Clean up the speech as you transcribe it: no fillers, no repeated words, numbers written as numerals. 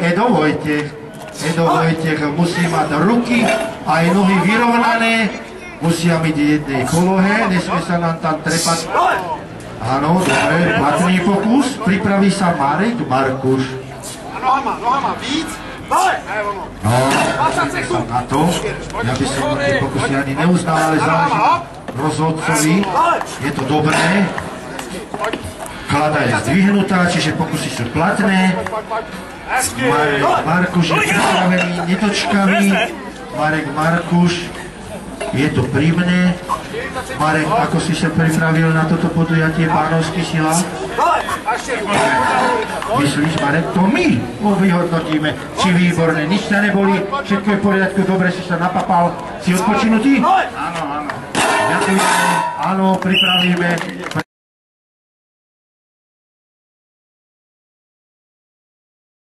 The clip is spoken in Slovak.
Edo Vojtech musí mať ruky aj nohy vyrovnané, musia byť v jednej polohe, nesmie sa nám tam trepať. Áno, dobre, platný pokus, pripraví sa Marek Markuš. Nohama, víc, no, som na to, ja by som tie pokusy ani neuznal, ale záleží rozhodcovi, je to dobré. Klada je zdvihnutá, čiže pokusy sú platné. Marek Markuš je pripravený netočkami. Marek Markuš, je to pri mne. Marek, ako si sa pripravil na toto podujatie pánovský sila? Myslíš, Marek, to my vyhodnotíme, či výborné, nič sa neboli, všetko je v poriadku, dobre si sa napapal, si odpočinutý? Áno, áno. Ďakujeme, áno, pripravíme.